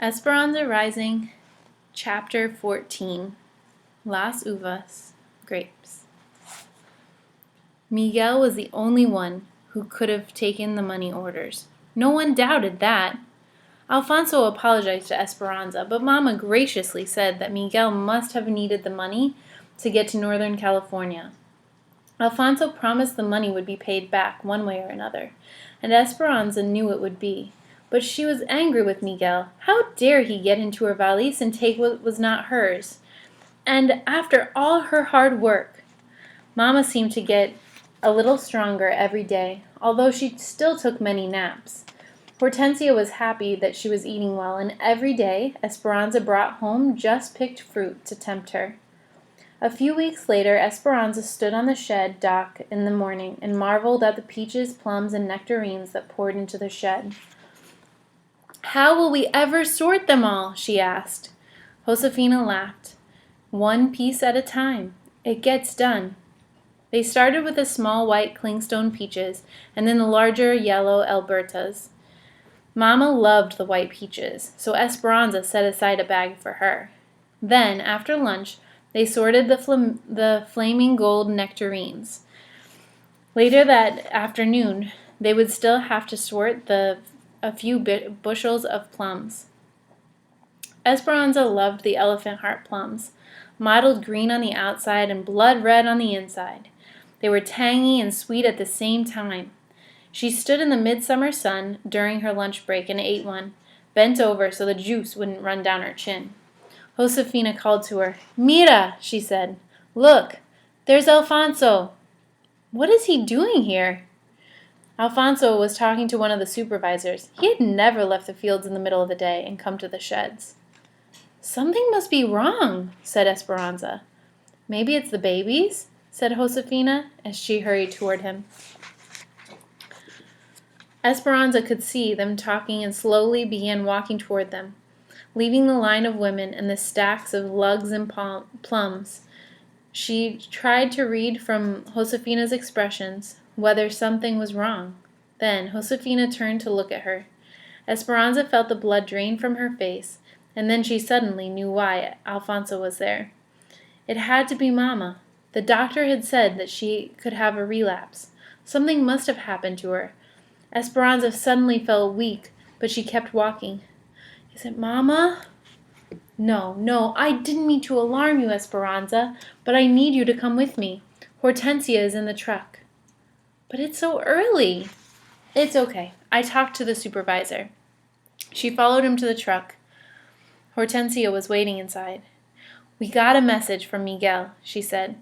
Esperanza Rising, Chapter 14, Las Uvas, Grapes. Miguel was the only one who could have taken the money orders. No one doubted that. Alfonso apologized to Esperanza, but Mama graciously said that Miguel must have needed the money to get to Northern California. Alfonso promised the money would be paid back one way or another, and Esperanza knew it would be. But she was angry with Miguel. How dare he get into her valise and take what was not hers? And after all her hard work. Mama seemed to get a little stronger every day, although she still took many naps. Hortensia was happy that she was eating well, and every day Esperanza brought home just picked fruit to tempt her. A few weeks later, Esperanza stood on the shed dock in the morning and marveled at the peaches, plums, and nectarines that poured into the shed. "How will we ever sort them all?" she asked. Josefina laughed. "One piece at a time. It gets done." They started with the small white clingstone peaches and then the larger yellow Albertas. Mama loved the white peaches, so Esperanza set aside a bag for her. Then, after lunch, they sorted the flaming gold nectarines. Later that afternoon, they would still have to sort a few bushels of plums. Esperanza loved the elephant heart plums, mottled green on the outside and blood red on the inside. They were tangy and sweet at the same time. She stood in the midsummer sun during her lunch break and ate one, bent over so the juice wouldn't run down her chin. Josefina called to her. "Mira," she said. "Look, there's Alfonso." "What is he doing here?" Alfonso was talking to one of the supervisors. He had never left the fields in the middle of the day and come to the sheds. "Something must be wrong," said Esperanza. "Maybe it's the babies," said Josefina as she hurried toward him. Esperanza could see them talking and slowly began walking toward them, leaving the line of women and the stacks of lugs and plums. She tried to read from Josefina's expressions whether something was wrong. Then Josefina turned to look at her. Esperanza felt the blood drain from her face, and then she suddenly knew why Alfonso was there. It had to be Mama. The doctor had said that she could have a relapse. Something must have happened to her. Esperanza suddenly felt weak, but she kept walking. "Is it Mama?" No, I didn't mean to alarm you, Esperanza, but I need you to come with me. Hortensia is in the truck." "But it's so early." "It's okay. I talked to the supervisor." She followed him to the truck. Hortensia was waiting inside. "We got a message from Miguel," she said.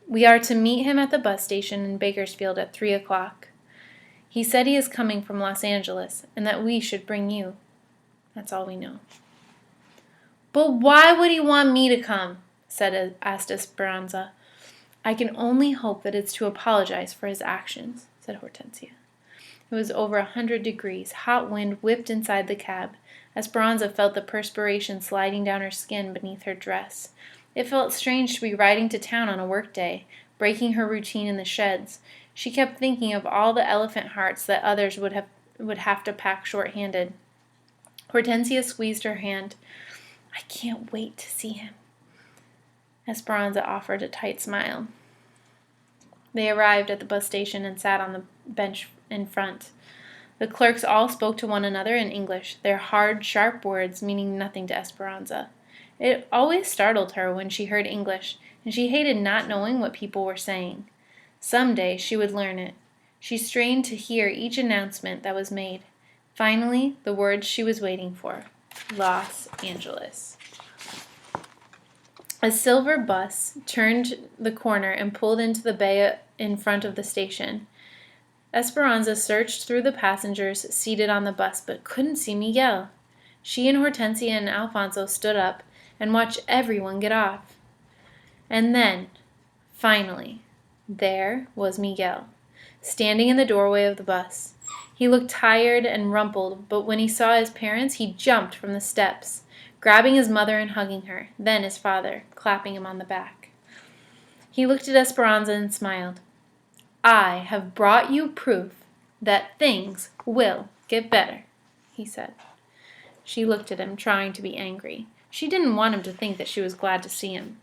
"We are to meet him at the bus station in Bakersfield at 3 o'clock. He said he is coming from Los Angeles and that we should bring you. That's all we know." "But why would he want me to come?" asked Esperanza. "I can only hope that it's to apologize for his actions," said Hortensia. It was over 100 degrees. Hot wind whipped inside the cab. Esperanza felt the perspiration sliding down her skin beneath her dress. It felt strange to be riding to town on a work day, breaking her routine in the sheds. She kept thinking of all the elephant hearts that others would have to pack short-handed. Hortensia squeezed her hand. "I can't wait to see him." Esperanza offered a tight smile. They arrived at the bus station and sat on the bench in front. The clerks all spoke to one another in English, their hard, sharp words meaning nothing to Esperanza. It always startled her when she heard English, and she hated not knowing what people were saying. Some day she would learn it. She strained to hear each announcement that was made. Finally, the words she was waiting for. Los Angeles. A silver bus turned the corner and pulled into the bay in front of the station. Esperanza searched through the passengers seated on the bus, but couldn't see Miguel. She and Hortensia and Alfonso stood up and watched everyone get off. And then, finally, there was Miguel, standing in the doorway of the bus. He looked tired and rumpled, but when he saw his parents, he jumped from the steps, grabbing his mother and hugging her, then his father, clapping him on the back. He looked at Esperanza and smiled. "I have brought you proof that things will get better," he said. She looked at him, trying to be angry. She didn't want him to think that she was glad to see him.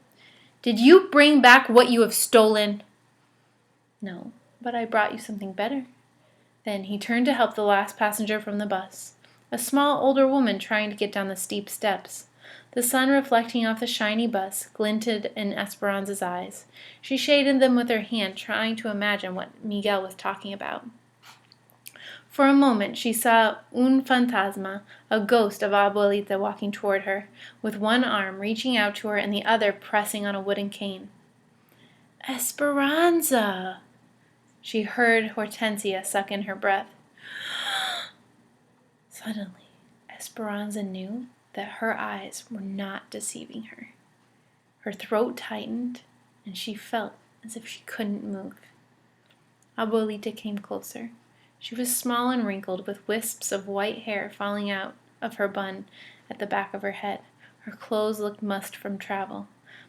"Did you bring back what you have stolen?" "No, but I brought you something better." Then he turned to help the last passenger from the bus, a small older woman trying to get down the steep steps. The sun reflecting off the shiny bus glinted in Esperanza's eyes. She shaded them with her hand, trying to imagine what Miguel was talking about. For a moment she saw un fantasma, a ghost of Abuelita walking toward her, with one arm reaching out to her and the other pressing on a wooden cane. "Esperanza!" She heard Hortensia suck in her breath. Suddenly, Esperanza knew that her eyes were not deceiving her. Her throat tightened, and she felt as if she couldn't move. Abuelita came closer. She was small and wrinkled, with wisps of white hair falling out of her bun at the back of her head. Her clothes looked mussed from travel,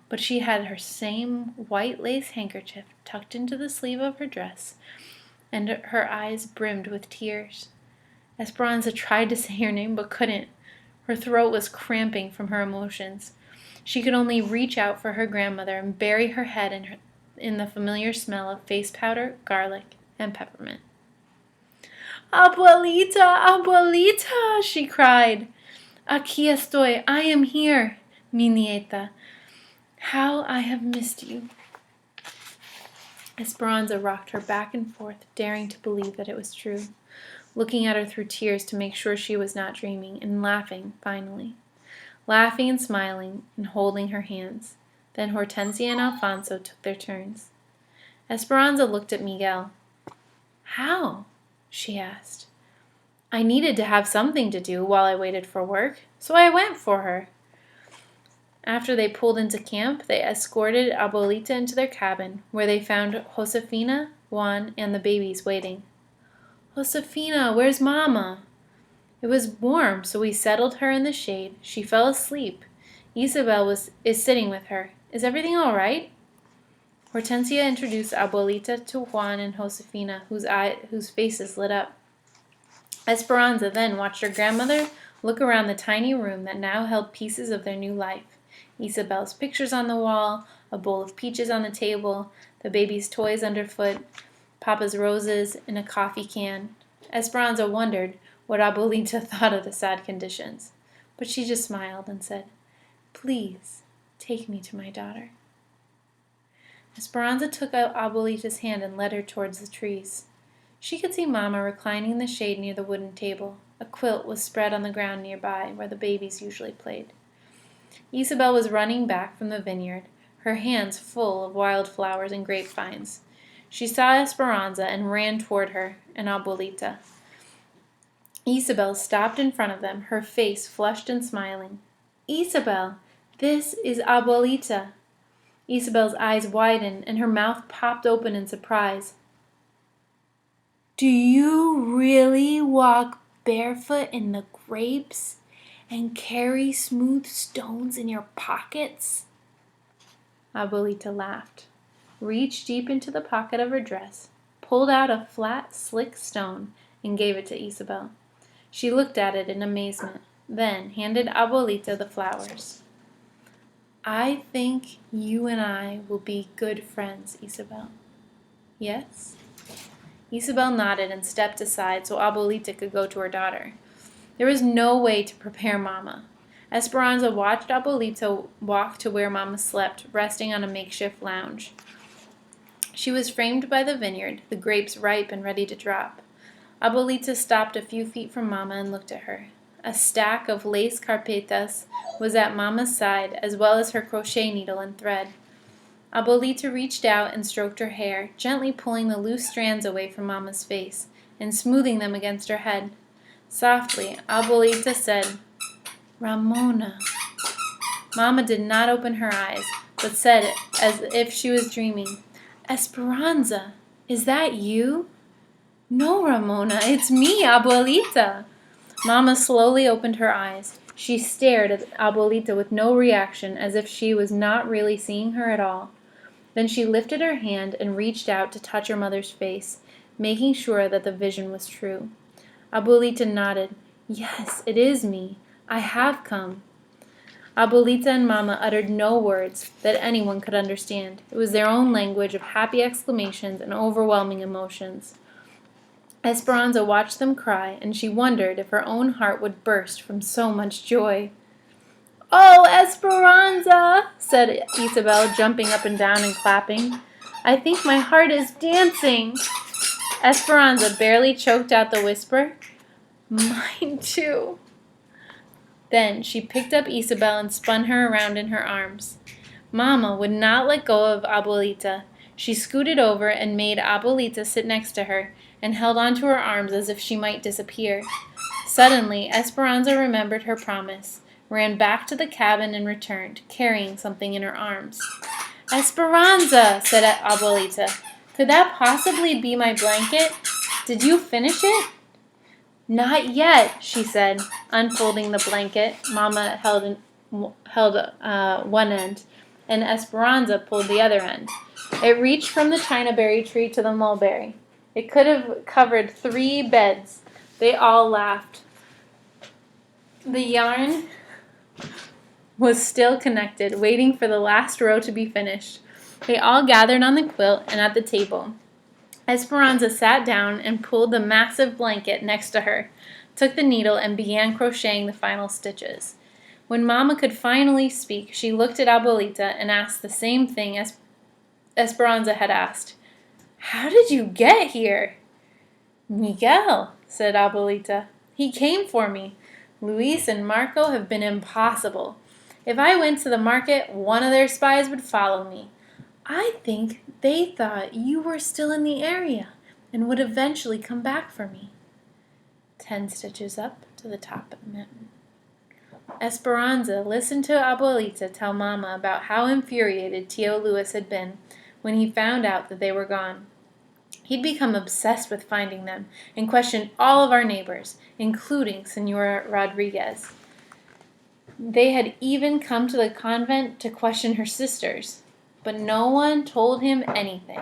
but she had her same white lace handkerchief tucked into the sleeve of her dress, and her eyes brimmed with tears. Esperanza tried to say her name, but couldn't. Her throat was cramping from her emotions. She could only reach out for her grandmother and bury her head in the familiar smell of face powder, garlic, and peppermint. "Abuelita, Abuelita!" she cried. "Aquí estoy, I am here, mi nieta. How I have missed you." Esperanza rocked her back and forth, daring to believe that it was true, looking at her through tears to make sure she was not dreaming, and laughing, finally. Laughing and smiling, and holding her hands. Then Hortensia and Alfonso took their turns. Esperanza looked at Miguel. "How?" she asked. "I needed to have something to do while I waited for work, so I went for her." After they pulled into camp, they escorted Abuelita into their cabin, where they found Josefina, Juan, and the babies waiting. "Josefina, where's Mama?" "It was warm, so we settled her in the shade. She fell asleep. Isabel is sitting with her. Is everything all right?" Hortensia introduced Abuelita to Juan and Josefina, whose faces lit up. Esperanza then watched her grandmother look around the tiny room that now held pieces of their new life. Isabel's pictures on the wall, a bowl of peaches on the table, the baby's toys underfoot, Papa's roses in a coffee can. Esperanza wondered what Abuelita thought of the sad conditions, but she just smiled and said, "Please, take me to my daughter." Esperanza took out Abuelita's hand and led her towards the trees. She could see Mama reclining in the shade near the wooden table. A quilt was spread on the ground nearby, where the babies usually played. Isabel was running back from the vineyard, her hands full of wild flowers and grapevines. She saw Esperanza and ran toward her and Abuelita. Isabel stopped in front of them, her face flushed and smiling. "Isabel, this is Abuelita." Isabel's eyes widened and her mouth popped open in surprise. "Do you really walk barefoot in the grapes and carry smooth stones in your pockets?" Abuelita laughed, reached deep into the pocket of her dress, pulled out a flat, slick stone, and gave it to Isabel. She looked at it in amazement, then handed Abuelita the flowers. "I think you and I will be good friends, Isabel. Yes?" Isabel nodded and stepped aside so Abuelita could go to her daughter. There was no way to prepare Mama. Esperanza watched Abuelita walk to where Mama slept, resting on a makeshift lounge. She was framed by the vineyard, the grapes ripe and ready to drop. Abuelita stopped a few feet from Mama and looked at her. A stack of lace carpetas was at Mama's side, as well as her crochet needle and thread. Abuelita reached out and stroked her hair, gently pulling the loose strands away from Mama's face and smoothing them against her head. Softly, Abuelita said, "Ramona." Mama did not open her eyes, but said, as if she was dreaming, "Esperanza, is that you?" "No, Ramona, it's me, Abuelita." Mama slowly opened her eyes. She stared at Abuelita with no reaction, as if she was not really seeing her at all. Then she lifted her hand and reached out to touch her mother's face, making sure that the vision was true. Abuelita nodded. "Yes, it is me. I have come. Abuelita and Mama uttered no words that anyone could understand. It was their own language of happy exclamations and overwhelming emotions. Esperanza watched them cry, and she wondered if her own heart would burst from so much joy. "Oh, Esperanza!" said Isabel, jumping up and down and clapping. "I think my heart is dancing." Esperanza barely choked out the whisper, "Mine too." Then she picked up Isabel and spun her around in her arms. Mama would not let go of Abuelita. She scooted over and made Abuelita sit next to her and held onto her arms as if she might disappear. Suddenly, Esperanza remembered her promise, ran back to the cabin and returned, carrying something in her arms. "Esperanza," said Abuelita, "could that possibly be my blanket? Did you finish it?" "Not yet," she said, unfolding the blanket. Mama held one end, and Esperanza pulled the other end. It reached from the chinaberry tree to the mulberry. It could have covered 3 beds. They all laughed. The yarn was still connected, waiting for the last row to be finished. They all gathered on the quilt and at the table. Esperanza sat down and pulled the massive blanket next to her, took the needle, and began crocheting the final stitches. When Mama could finally speak, she looked at Abuelita and asked the same thing as Esperanza had asked. "How did you get here?" "Miguel," said Abuelita. "He came for me. Luis and Marco have been impossible. If I went to the market, one of their spies would follow me. I think they thought you were still in the area and would eventually come back for me." 10 stitches up to the top of the mountain. Esperanza listened to Abuelita tell Mama about how infuriated Tio Luis had been when he found out that they were gone. He'd become obsessed with finding them and questioned all of our neighbors, including Senora Rodriguez. They had even come to the convent to question her sisters, but no one told him anything.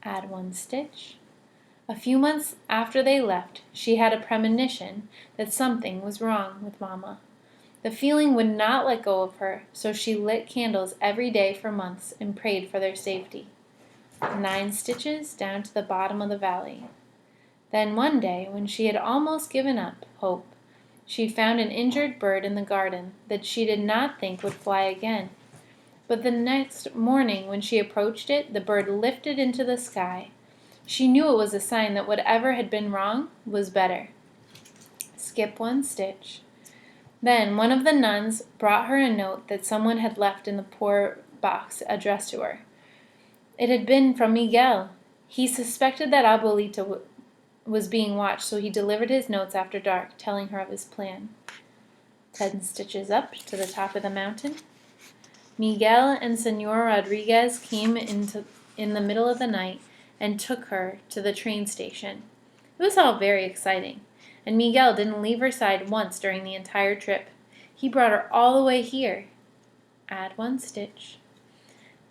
Add 1 stitch. A few months after they left, she had a premonition that something was wrong with Mama. The feeling would not let go of her, so she lit candles every day for months and prayed for their safety. 9 stitches down to the bottom of the valley. Then one day, when she had almost given up hope, she found an injured bird in the garden that she did not think would fly again. But the next morning, when she approached it, the bird lifted into the sky. She knew it was a sign that whatever had been wrong was better. Skip 1 stitch. Then one of the nuns brought her a note that someone had left in the poor box addressed to her. It had been from Miguel. He suspected that Abuelita was being watched, so he delivered his notes after dark, telling her of his plan. 10 stitches up to the top of the mountain. Miguel and Senora Rodriguez came in the middle of the night and took her to the train station. It was all very exciting, and Miguel didn't leave her side once during the entire trip. He brought her all the way here. Add 1 stitch.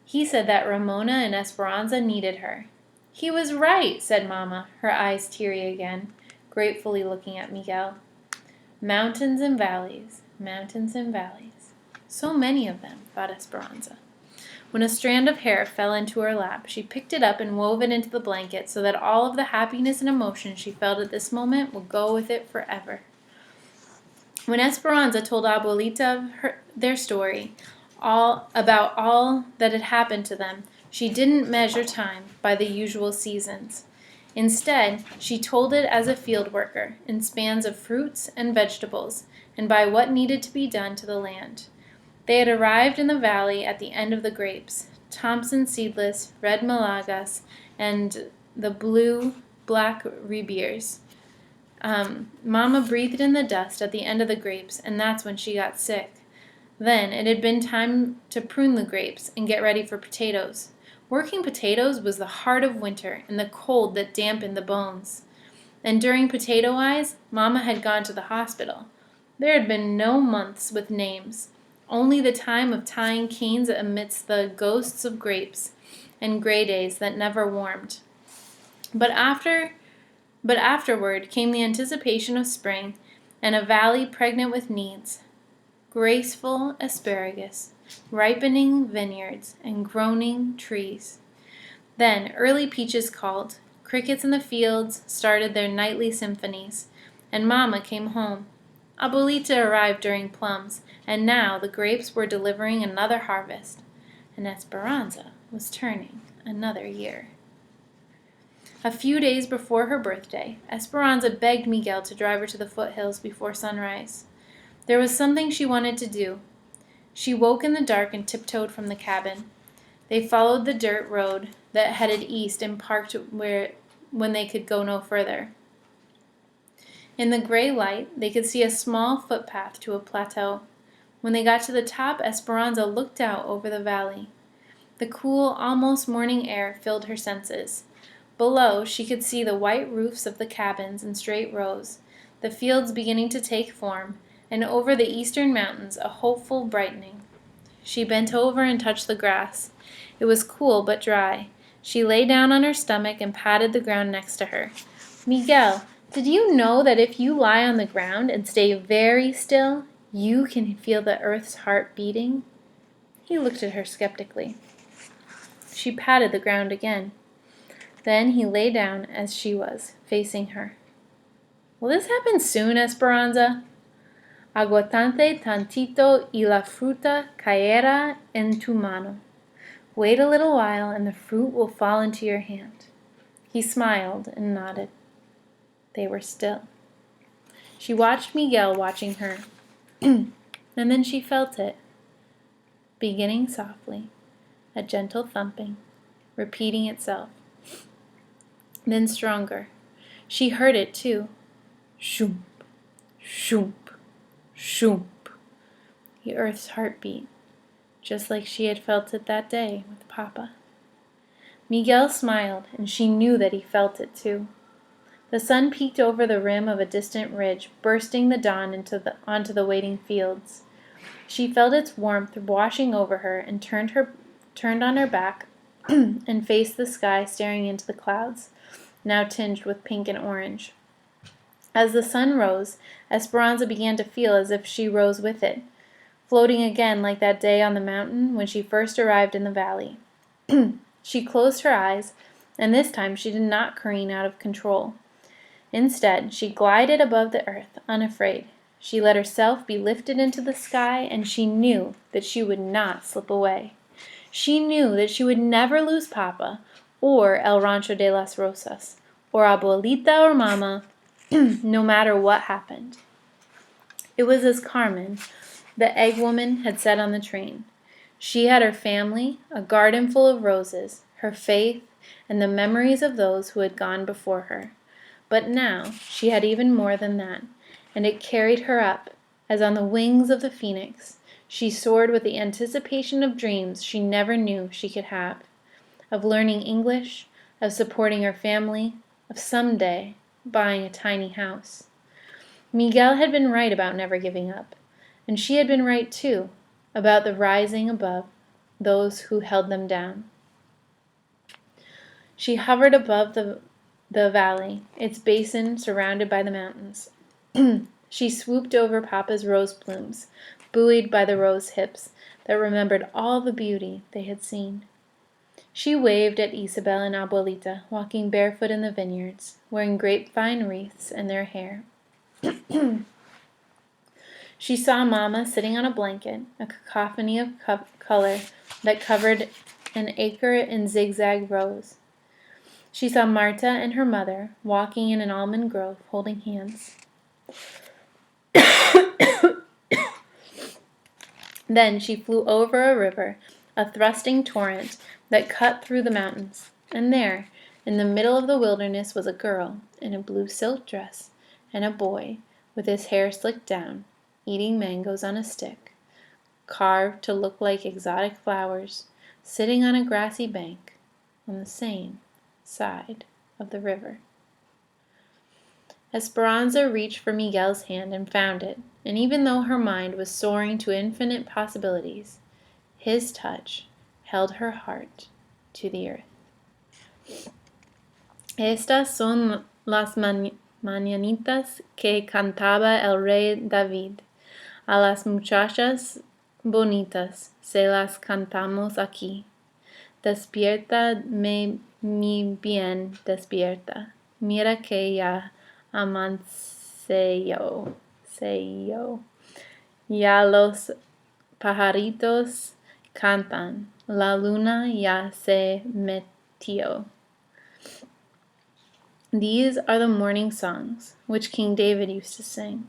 He said that Ramona and Esperanza needed her. "He was right," said Mama, her eyes teary again, gratefully looking at Miguel. Mountains and valleys, mountains and valleys. So many of them, thought Esperanza. When a strand of hair fell into her lap, she picked it up and wove it into the blanket so that all of the happiness and emotion she felt at this moment would go with it forever. When Esperanza told Abuelita their story, about all that had happened to them, she didn't measure time by the usual seasons. Instead, she told it as a field worker, in spans of fruits and vegetables, and by what needed to be done to the land. They had arrived in the valley at the end of the grapes, Thompson seedless, red Malagas, and the blue-black Ribeers. Mama breathed in the dust at the end of the grapes, and that's when she got sick. Then it had been time to prune the grapes and get ready for potatoes. Working potatoes was the heart of winter and the cold that dampened the bones. And during potato eyes, Mama had gone to the hospital. There had been no months with names, only the time of tying canes amidst the ghosts of grapes and gray days that never warmed. But afterward came the anticipation of spring and a valley pregnant with needs, graceful asparagus, ripening vineyards, and groaning trees. Then early peaches called, crickets in the fields started their nightly symphonies, and Mama came home. Abuelita arrived during plums, and now the grapes were delivering another harvest, and Esperanza was turning another year. A few days before her birthday, Esperanza begged Miguel to drive her to the foothills before sunrise. There was something she wanted to do. She woke in the dark and tiptoed from the cabin. They followed the dirt road that headed east and parked when they could go no further. In the gray light, they could see a small footpath to a plateau. When they got to the top, Esperanza looked out over the valley. The cool, almost morning air filled her senses. Below, she could see the white roofs of the cabins in straight rows, the fields beginning to take form, and over the eastern mountains a hopeful brightening. She bent over and touched the grass. It was cool but dry. She lay down on her stomach and patted the ground next to her. "Miguel, did you know that if you lie on the ground and stay very still, you can feel the earth's heart beating?" He looked at her skeptically. She patted the ground again. Then he lay down as she was, facing her. "Will this happen soon, Esperanza?" "Aguantante tantito y la fruta caerá en tu mano." "Wait a little while and the fruit will fall into your hand." He smiled and nodded. They were still. She watched Miguel watching her, and then she felt it, beginning softly, a gentle thumping, repeating itself. Then stronger. She heard it too. Shoomp, shoomp, shoomp. The earth's heartbeat, just like she had felt it that day with Papa. Miguel smiled, and she knew that he felt it too. The sun peeked over the rim of a distant ridge, bursting the dawn onto the waiting fields. She felt its warmth washing over her and turned on her back and faced the sky, staring into the clouds, now tinged with pink and orange. As the sun rose, Esperanza began to feel as if she rose with it, floating again like that day on the mountain when she first arrived in the valley. She closed her eyes, and this time she did not careen out of control. Instead, she glided above the earth, unafraid. She let herself be lifted into the sky, and she knew that she would not slip away. She knew that she would never lose Papa, or El Rancho de las Rosas, or Abuelita or Mama, no matter what happened. It was as Carmen, the egg woman, had said on the train. She had her family, a garden full of roses, her faith, and the memories of those who had gone before her. But now she had even more than that, and it carried her up, as on the wings of the phoenix. She soared with the anticipation of dreams she never knew she could have, of learning English, of supporting her family, of someday buying a tiny house. Miguel had been right about never giving up, and she had been right too, about the rising above those who held them down. She hovered above the valley, its basin surrounded by the mountains. She swooped over Papa's rose plumes, buoyed by the rose hips that remembered all the beauty they had seen. She waved at Isabel and Abuelita, walking barefoot in the vineyards, wearing grapevine wreaths in their hair. She saw Mama sitting on a blanket, a cacophony of color that covered an acre in zigzag rows. She saw Marta and her mother walking in an almond grove, holding hands. Then she flew over a river, a thrusting torrent that cut through the mountains, and there, in the middle of the wilderness, was a girl in a blue silk dress and a boy with his hair slicked down, eating mangoes on a stick, carved to look like exotic flowers, sitting on a grassy bank on the same side of the river. Esperanza reached for Miguel's hand and found it, and even though her mind was soaring to infinite possibilities, his touch held her heart to the earth. Estas son las mañanitas que cantaba el rey David. A las muchachas bonitas se las cantamos aquí. Despierta, mi bien, despierta. Mira que ya amaneció. Ya los pajaritos cantan. La luna ya se metió. These are the morning songs which King David used to sing.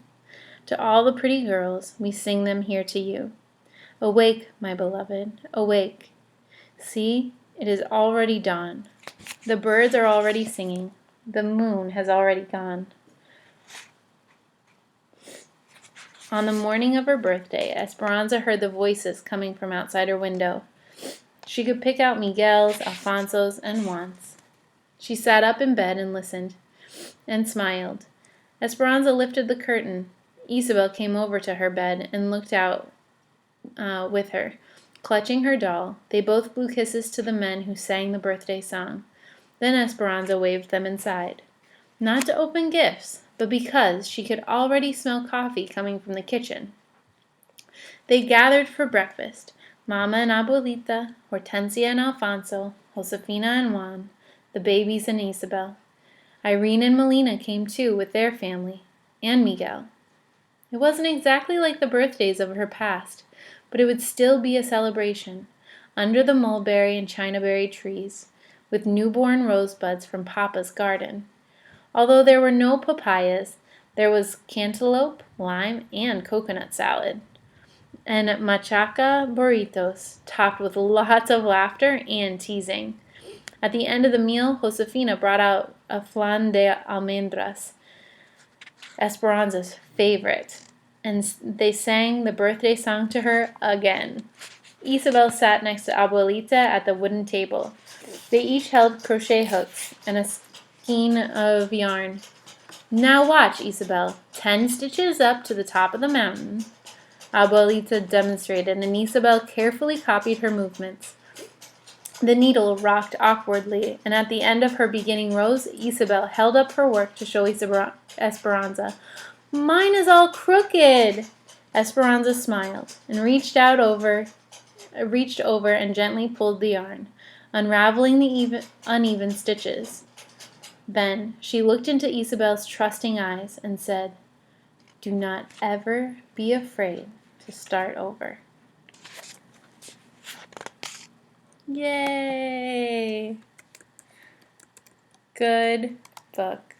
To all the pretty girls, we sing them here to you. Awake, my beloved, awake. See, it is already dawn. The birds are already singing. The moon has already gone. On the morning of her birthday, Esperanza heard the voices coming from outside her window. She could pick out Miguel's, Alfonso's, and Juan's. She sat up in bed and listened, and smiled. Esperanza lifted the curtain. Isabel came over to her bed and looked out with her. Clutching her doll, they both blew kisses to the men who sang the birthday song. Then Esperanza waved them inside. Not to open gifts, but because she could already smell coffee coming from the kitchen. They gathered for breakfast. Mama and Abuelita, Hortensia and Alfonso, Josefina and Juan, the babies and Isabel. Irene and Melina came too with their family, and Miguel. It wasn't exactly like the birthdays of her past, but it would still be a celebration, under the mulberry and chinaberry trees, with newborn rosebuds from Papa's garden. Although there were no papayas, there was cantaloupe, lime, and coconut salad, and machaca burritos, topped with lots of laughter and teasing. At the end of the meal, Josefina brought out a flan de almendras, Esperanza's favorite, and they sang the birthday song to her again. Isabel sat next to Abuelita at the wooden table. They each held crochet hooks and a skein of yarn. Now watch, Isabel. 10 stitches up to the top of the mountain. Abuelita demonstrated, and Isabel carefully copied her movements. The needle rocked awkwardly, and at the end of her beginning rows, Isabel held up her work to show Esperanza. Mine is all crooked! Esperanza smiled and reached over and gently pulled the yarn, unraveling the uneven stitches. Then she looked into Isabel's trusting eyes and said, "Do not ever be afraid to start over." Yay! Good book.